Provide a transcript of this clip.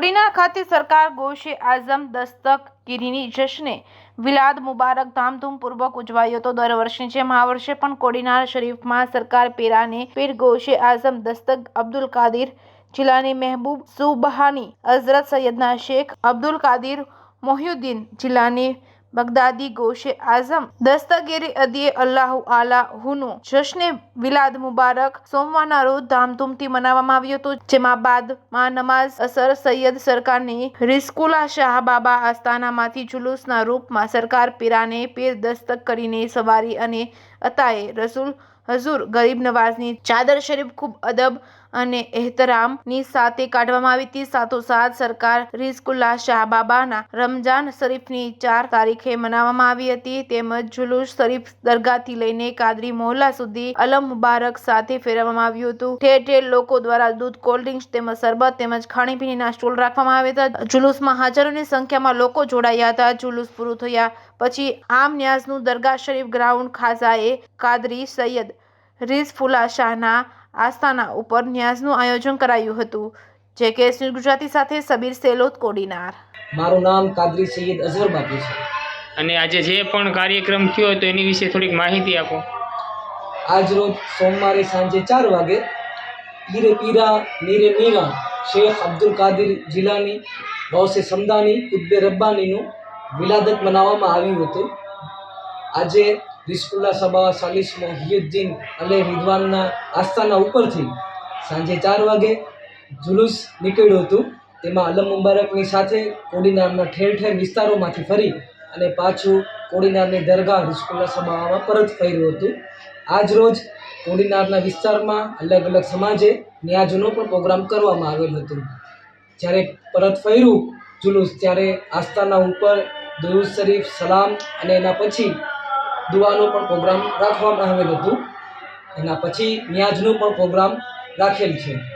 કોડીનાર ખાતે સરકાર ગૌશે આઝમ દસ્તગીરીની જશ્ને વિલાદ મુબારક ધામધૂમપૂર્વક ઉજવાયો હતો। દર વર્ષની જેમ આ વર્ષે પણ કોડીનાર શરીફમાં સરકાર પેરાને પીર ગૌશે આઝમ દસ્તગ અબ્દુલ કાદિર જીલાની મહેબૂબ સુબહાની હઝરત સૈયદના શેખ અબ્દુલ કાદિર મોહ્યુદ્દીન જીલાની બગદાદી ગૌશે આઝમ દસ્તગીરી અદિએ અલ્લાહુ આલાહુનું જશ્ને વિલાદ મુબારક સોમવારના રોજ ધામધૂમથી મનાવવામાં આવ્યું હતું, જેમાં બાદમાં નમાઝ અસર સૈયદ સરકારની રિઝકુલ્લાહ શાહ બાબા આસ્થાનામાંથી જુલુસના રૂપમાં સરકાર પીરાને પીર દસ્તક કરીને સવારી અને અતાએ રસૂલ હઝુર ગરીબ નવાઝની ચાદર શરીફ ખૂબ અદબ અને એહતરામની સાથે કાઢવામાં આવી હતી। સાથોસાથ સરકાર રિઝકુલ્લાહ શાહ બાબાના રમજાન શરીફની 4 તારીખે મનાવવામાં આવી હતી, તેમજ જુલુસ શરીફ દરગાહથી લઈને કાદરી મોહલ્લા સુધી અલમ મુબારક સાથે ફેરવવામાં આવ્યું હતું। ઠેર ઠેર લોકો દ્વારા દૂધ, કોલ્ડ ડ્રિંક્સ તેમજ શરબત તેમજ ખાણીપીણીના સ્ટોલ રાખવામાં આવ્યા હતા। જુલુસમાં હજારોની સંખ્યામાં લોકો જોડાયા હતા। જુલુસ પૂરું થયા પછી આમ ન્યાઝનું દરગાહ શરીફ ગ્રાઉન્ડ ખાઝાએ કાદરી સૈયદ રિઝફુલ્લાહ શાહના આસ્થાના ઉપર ન્યાઝનું આયોજન કરાયું હતું। JKS ન્યૂઝ ગુજરાતી સાથે સબીર સેલોત, કોડીનાર। મારું નામ કાદરી સૈયદ અઝહર બાપુ છે। અને આજે જે પણ કાર્યક્રમ થયો તો એની વિશે થોડીક માહિતી આપો। આજ રોજ સોમવારે સાંજે 4 વાગે પીરે પીરા મીરે મીરા શેખ અબ્દુલ કાદિર જીલાની ગૌસે સમદાની કુતબે રબ્બાનીનું વિલાદત મનાવવામાં આવ્યું હતું। આજે રિઝકુલ્લાહ સબા સાલિસ મોહ્યુદ્દીન અલે રિદવાનના આસ્થાના ઉપરથી સાંજે 4 વાગે જુલુસ નીકળ્યું હતું। તેમાં અલમ મુબારકની સાથે કોડીનારના ઠેર ઠેર વિસ્તારોમાંથી ફરી અને પાછું કોડીનારની દરગાહ રિઝકુલ્લાહ સબામાં પરત ફર્યું હતું। આજ રોજ કોડીનારના વિસ્તારમાં અલગ અલગ સમાજે ન્યાજનો પણ પ્રોગ્રામ કરવામાં આવેલ હતો। જ્યારે પરત ફર્યું જુલુસ ત્યારે આસ્થાના ઉપર દરૂદ શરીફ, સલામ અને એના પછી દુઆનો પણ પ્રોગ્રામ રાખવામાં આવેલ હતું। એના પછી ન્યાજનો પણ પ્રોગ્રામ રાખેલ છે।